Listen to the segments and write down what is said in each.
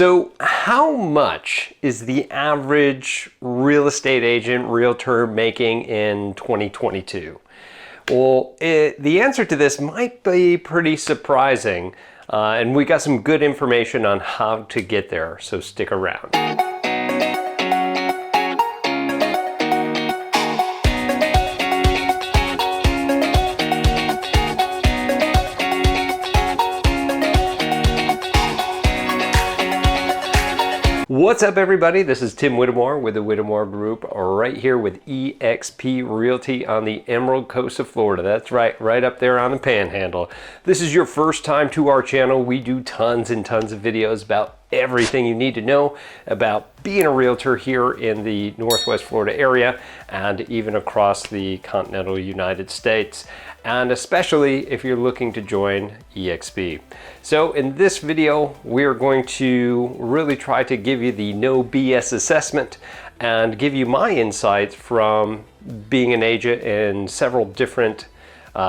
So how much is the average real estate agent, realtor making in 2022? Well, the answer to this might be pretty surprising, and we got some good information on how to get there, so stick around. What's up, everybody? This is Tim Whittemore with the Whittemore Group, right here with eXp Realty on the Emerald Coast of Florida. That's right up there on the Panhandle. This is your first time to our channel. We do tons and tons of videos about everything you need to know about being a realtor here in the Northwest Florida area and even across the continental United States, and especially if you're looking to join eXp. So in this video, we're going to really try to give you the no BS assessment and give you my insights from being an agent in several different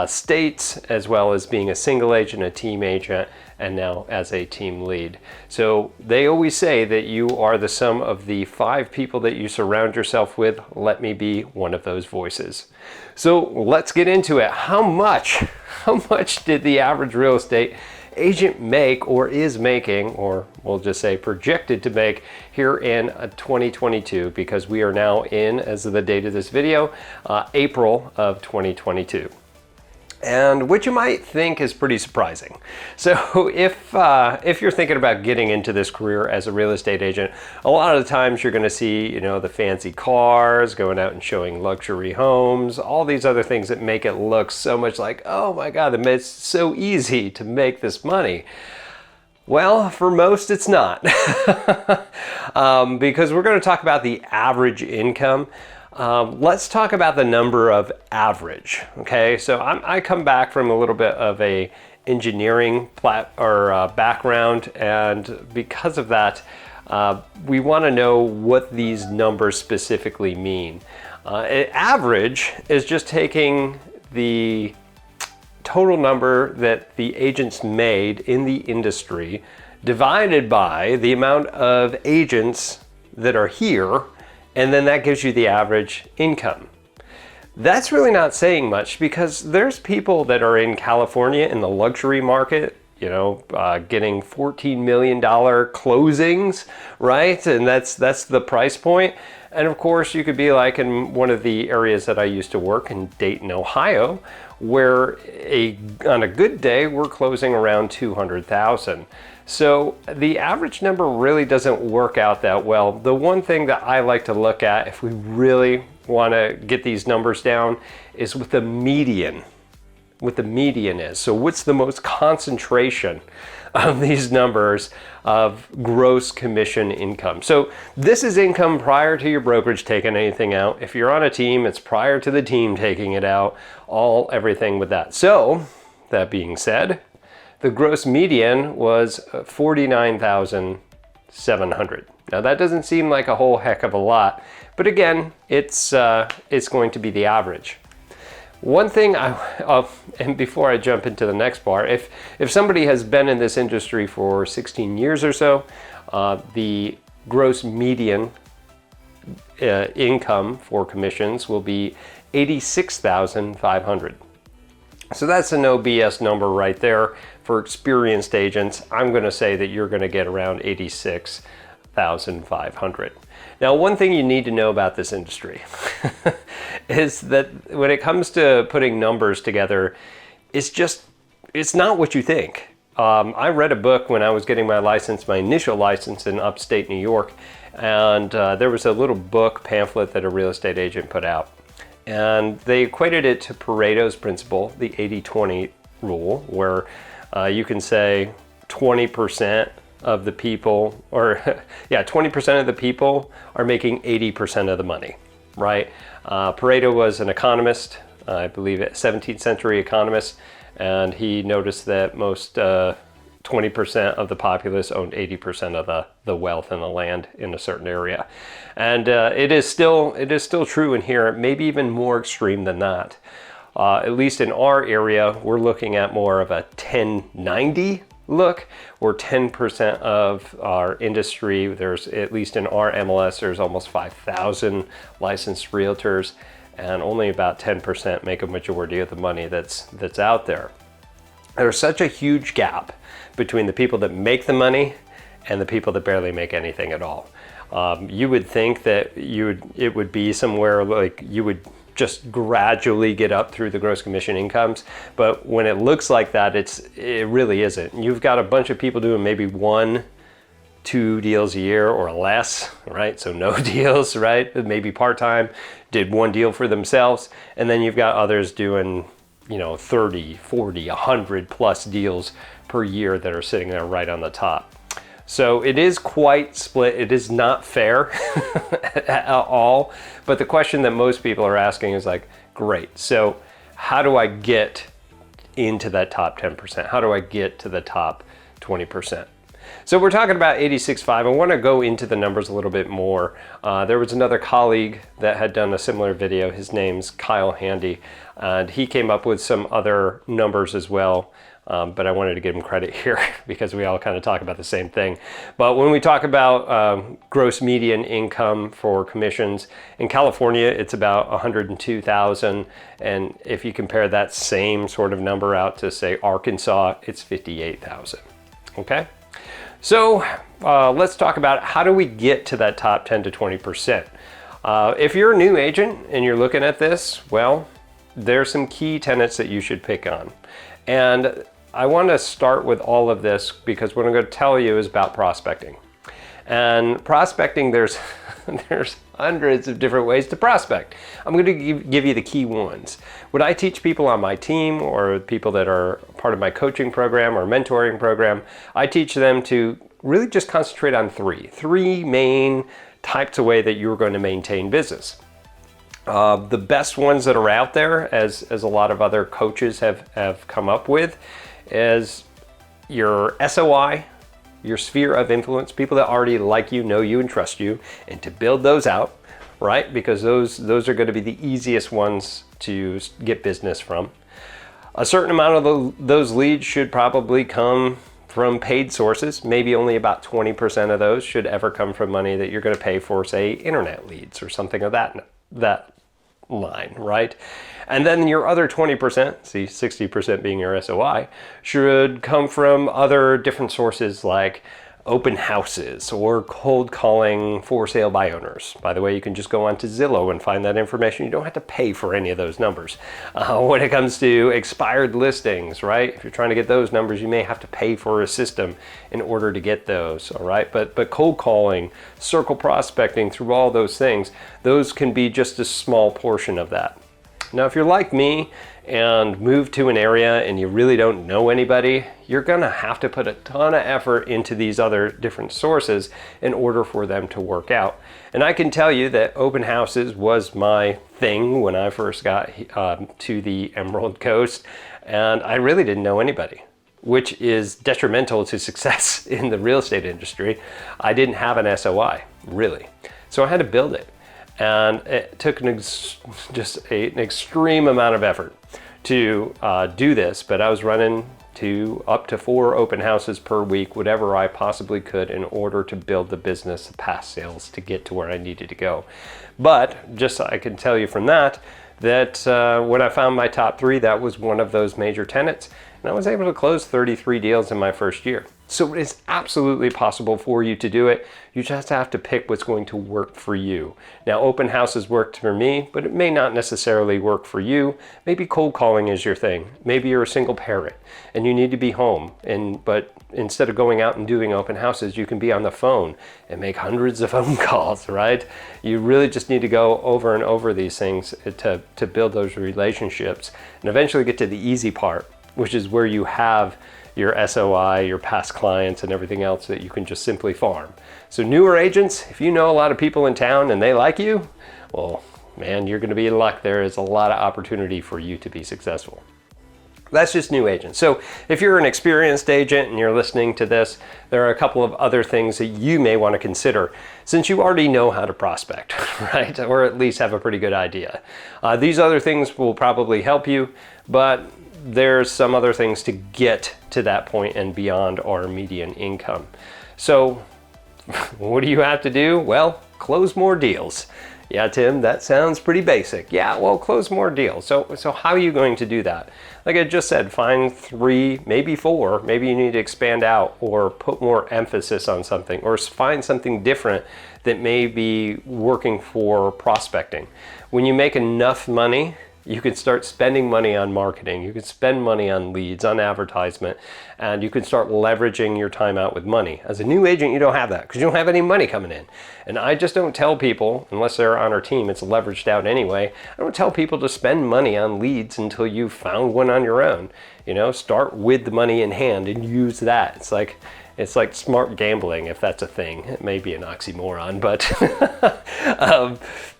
states, as well as being a single agent, a team agent, and now as a team lead. So they always say that you are the sum of the 5 people that you surround yourself with. Let me be one of those voices. So let's get into it. How much did the average real estate agent make, or is making, or we'll just say projected to make, here in 2022, because we are now in, as of the date of this video, April of 2022. And which you might think is pretty surprising. So if you're thinking about getting into this career as a real estate agent, a lot of the times you're going to see, the fancy cars, going out and showing luxury homes, all these other things that make it look so much like, oh my God, it's so easy to make this money. Well, for most it's not. Because we're going to talk about the average income. Let's talk about the number of average. Okay, so I come back from a little bit of a engineering background, and because of that, we want to know what these numbers specifically mean. Average is just taking the total number that the agents made in the industry divided by the amount of agents that are here, and then that gives you the average income. That's really not saying much, because there's people that are in California in the luxury market, getting $14 million closings, right? And that's the price point. And of course, you could be like in one of the areas that I used to work in, Dayton, Ohio, where on a good day, we're closing around 200,000. So the average number really doesn't work out that well. The one thing that I like to look at, if we really want to get these numbers down, is what the median is. So what's the most concentration of these numbers of gross commission income? So this is income prior to your brokerage taking anything out. If you're on a team, it's prior to the team taking it out, everything with that. So that being said, the gross median was 49,700. Now that doesn't seem like a whole heck of a lot, but again, it's going to be the average. One thing, and before I jump into the next part, if somebody has been in this industry for 16 years or so, the gross median income for commissions will be 86,500. So that's a no BS number right there. For experienced agents, I'm going to say that you're going to get around 86,500. Now, one thing you need to know about this industry is that when it comes to putting numbers together, it's not what you think. I read a book when I was getting my initial license in upstate New York, and there was a little book pamphlet that a real estate agent put out. And they equated it to Pareto's principle, the 80-20 rule, where you can say 20% of the people, 20% of the people are making 80% of the money, right? Pareto was an economist, I believe a 17th century economist, and he noticed that most 20% of the populace owned 80% of the wealth and the land in a certain area. And it is still true in here, maybe even more extreme than that. At least in our area, we're looking at more of a 10-90 look, we're 10% of our industry. There's, at least in our MLS, there's almost 5,000 licensed realtors, and only about 10% make a majority of the money that's out there. There's such a huge gap between the people that make the money and the people that barely make anything at all. You would think that it would be somewhere like you would just gradually get up through the gross commission incomes, but when it looks like that, it really isn't. You've got a bunch of people doing maybe 1-2 deals a year or less, right? So no deals, right? Maybe part-time, did 1 deal for themselves, and then you've got others doing 30, 40, 100 plus deals per year that are sitting there right on the top. So it is quite split. It is not fair at all. But the question that most people are asking is like, great, so how do I get into that top 10%? How do I get to the top 20%? So we're talking about 86.5. I want to go into the numbers a little bit more. There was another colleague that had done a similar video. His name's Kyle Handy, and he came up with some other numbers as well. But I wanted to give him credit here because we all kind of talk about the same thing. But when we talk about gross median income for commissions, in California, it's about $102,000. And if you compare that same sort of number out to, say, Arkansas, it's $58,000. Okay? So let's talk about how do we get to that top 10 to 20%. If you're a new agent and you're looking at this, well, there's some key tenets that you should pick on. And I want to start with all of this because what I'm going to tell you is about prospecting. And prospecting, there's hundreds of different ways to prospect. I'm going to give you the key ones. What I teach people on my team or people that are part of my coaching program or mentoring program, I teach them to really just concentrate on three main types of way that you're going to maintain business. The best ones that are out there, as a lot of other coaches have come up with, is your SOI, your sphere of influence, people that already like you, know you, and trust you, and to build those out, right? Because those are going to be the easiest ones to get business from. A certain amount of those leads should probably come from paid sources. Maybe only about 20% of those should ever come from money that you're going to pay for, say, internet leads or something of that line, right? And then your other 20%, see 60% being your SOI, should come from other different sources like open houses or cold calling for sale by owners. By the way, you can just go onto Zillow and find that information. You don't have to pay for any of those numbers. When it comes to expired listings, right? If you're trying to get those numbers, you may have to pay for a system in order to get those, all right? But cold calling, circle prospecting, through all those things, those can be just a small portion of that. Now, if you're like me and move to an area and you really don't know anybody, you're gonna have to put a ton of effort into these other different sources in order for them to work out. And I can tell you that open houses was my thing when I first got to the Emerald Coast, and I really didn't know anybody, which is detrimental to success in the real estate industry. I didn't have an SOI, really. So I had to build it. And it took just an extreme amount of effort to do this, but I was running up to 4 open houses per week, whatever I possibly could, in order to build the business, the past sales, to get to where I needed to go. But just I can tell you from that when I found my top 3, that was one of those major tenets, and I was able to close 33 deals in my first year. So it is absolutely possible for you to do it. You just have to pick what's going to work for you. Now, open houses worked for me, but it may not necessarily work for you. Maybe cold calling is your thing. Maybe you're a single parent and you need to be home. But instead of going out and doing open houses, you can be on the phone and make hundreds of phone calls, right? You really just need to go over and over these things to build those relationships and eventually get to the easy part, which is where you have your SOI, your past clients, and everything else that you can just simply farm. So newer agents, if you know a lot of people in town and they like you, well, man, you're gonna be in luck. There is a lot of opportunity for you to be successful. That's just new agents. So if you're an experienced agent and you're listening to this, there are a couple of other things that you may want to consider since you already know how to prospect, right? Or at least have a pretty good idea. These other things will probably help you, but there's some other things to get to that point and beyond our median income. So what do you have to do? Well, close more deals. Yeah, Tim, that sounds pretty basic. Yeah, well, close more deals. So how are you going to do that? Like I just said, find 3, maybe 4. Maybe you need to expand out or put more emphasis on something, or find something different that may be working for prospecting. When you make enough money, you can start spending money on marketing. You can spend money on leads, on advertisement, and you can start leveraging your time out with money. As a new agent, you don't have that because you don't have any money coming in. And I just don't tell people, unless they're on our team, it's leveraged out anyway. I don't tell people to spend money on leads until you've found one on your own. You know, start with the money in hand and use that. It's like smart gambling, if that's a thing. It may be an oxymoron, but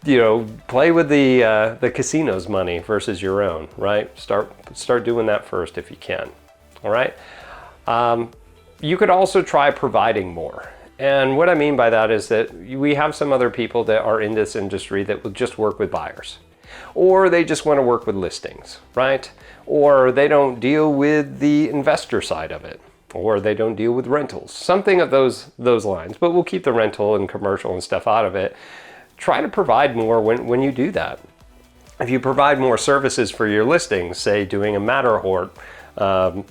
you know, play with the casino's money versus your own, right? Start doing that first if you can. All right. You could also try providing more. And what I mean by that is that we have some other people that are in this industry that will just work with buyers, or they just want to work with listings, right? Or they don't deal with the investor side of it, or they don't deal with rentals, something of those lines. But we'll keep the rental and commercial and stuff out of it. Try to provide more when you do that. If you provide more services for your listings, say doing a Matterhort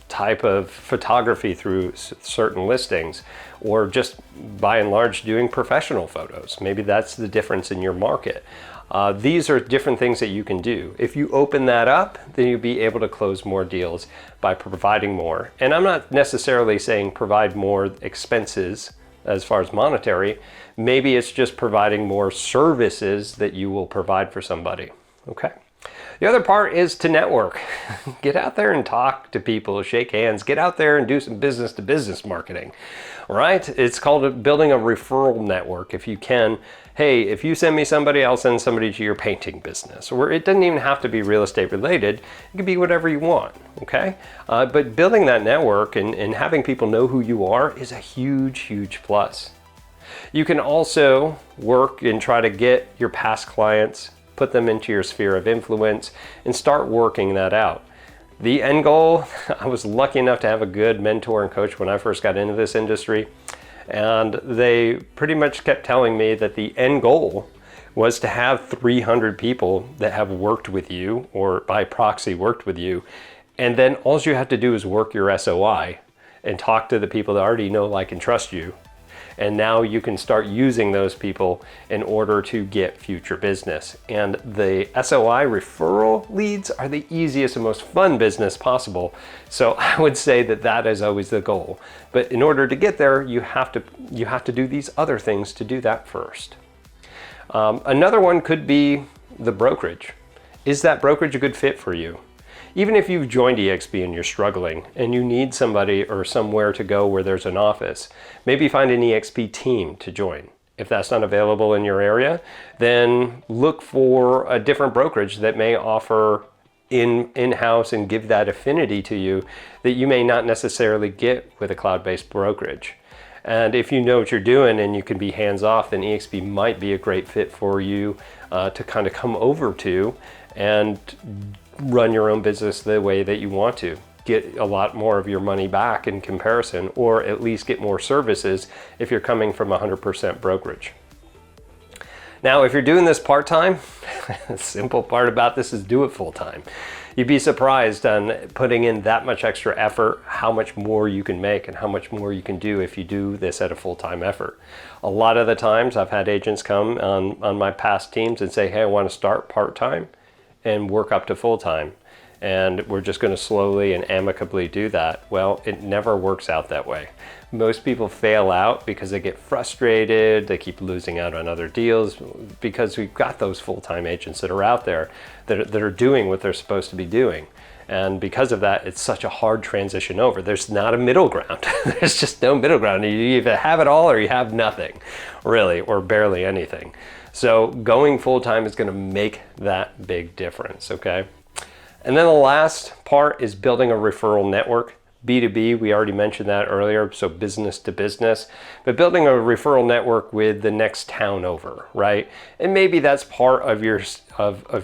type of photography through certain listings, or just by and large doing professional photos, maybe that's the difference in your market. These are different things that you can do. If you open that up, then you'll be able to close more deals by providing more. And I'm not necessarily saying provide more expenses as far as monetary. Maybe it's just providing more services that you will provide for somebody. Okay. The other part is to network. Get out there and talk to people, shake hands, get out there and do some business to business marketing, right? It's called building a referral network. If you can, hey, if you send me somebody, I'll send somebody to your painting business. Or it doesn't even have to be real estate related. It can be whatever you want, okay? But building that network and having people know who you are is a huge, huge plus. You can also work and try to get your past clients, put them into your sphere of influence, and start working that out. The end goal, I was lucky enough to have a good mentor and coach when I first got into this industry, and they pretty much kept telling me that the end goal was to have 300 people that have worked with you, or by proxy worked with you, and then all you have to do is work your SOI and talk to the people that already know, like, and trust you. And now you can start using those people in order to get future business. And the SOI referral leads are the easiest and most fun business possible. So I would say that that is always the goal. But in order to get there, you have to do these other things to do that first. Another one could be the brokerage. Is that brokerage a good fit for you? Even if you've joined eXp and you're struggling and you need somebody or somewhere to go where there's an office, maybe find an eXp team to join. If that's not available in your area, then look for a different brokerage that may offer in-house and give that affinity to you that you may not necessarily get with a cloud-based brokerage. And if you know what you're doing and you can be hands-off, then eXp might be a great fit for you to kind of come over to and run your own business the way that you want to. Get a lot more of your money back in comparison, or at least get more services if you're coming from 100% brokerage. Now, if you're doing this part-time, the simple part about this is do it full-time. You'd be surprised on putting in that much extra effort, how much more you can make and how much more you can do if you do this at a full-time effort. A lot of the times I've had agents come on my past teams and say, hey, I want to start part-time and work up to full-time, and we're just going to slowly and amicably do that. Well, it never works out that way. Most people fail out because they get frustrated, they keep losing out on other deals because we've got those full-time agents that are out there that are doing what they're supposed to be doing. And because of that, it's such a hard transition over. There's not a middle ground. There's just no middle ground. You either have it all or you have nothing, really, or barely anything. So going full-time is going to make that big difference, okay? And then the last part is building a referral network. B2B, we already mentioned that earlier, so business to business, but building a referral network with the next town over, right? And maybe that's part of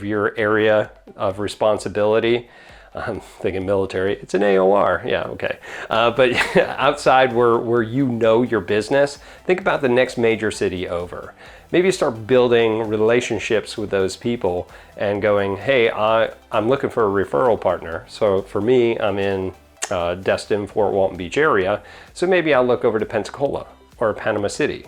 your area of responsibility. I'm thinking military, it's an AOR. Yeah, okay. But outside where you know your business, think about the next major city over. Maybe start building relationships with those people and going, hey, I'm looking for a referral partner. So for me, I'm in Destin, Fort Walton Beach area. So maybe I'll look over to Pensacola or Panama City.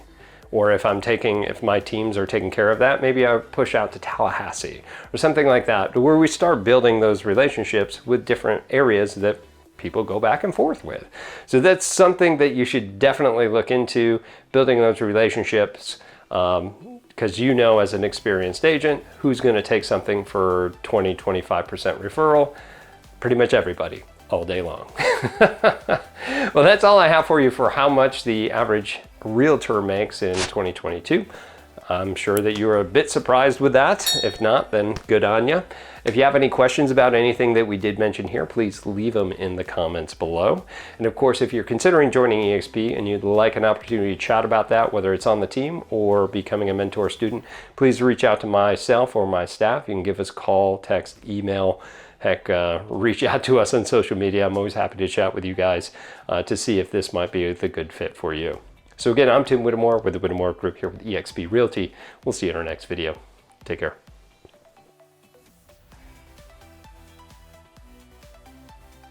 Or if my teams are taking care of that, maybe I push out to Tallahassee or something like that, where we start building those relationships with different areas that people go back and forth with. So that's something that you should definitely look into, building those relationships, because you know as an experienced agent who's going to take something for 20-25% referral. Pretty much everybody, all day long. Well, that's all I have for you for how much the average realtor makes in 2022. I'm sure that you were a bit surprised with that. If not, then good on you. If you have any questions about anything that we did mention here, please leave them in the comments below. And of course, if you're considering joining EXP and you'd like an opportunity to chat about that, whether it's on the team or becoming a mentor student, please reach out to myself or my staff. You can give us a call, text, email, heck, reach out to us on social media. I'm always happy to chat with you guys to see if this might be the good fit for you. So again, I'm Tim Whittemore with the Whittemore Group here with eXp Realty. We'll see you in our next video. Take care.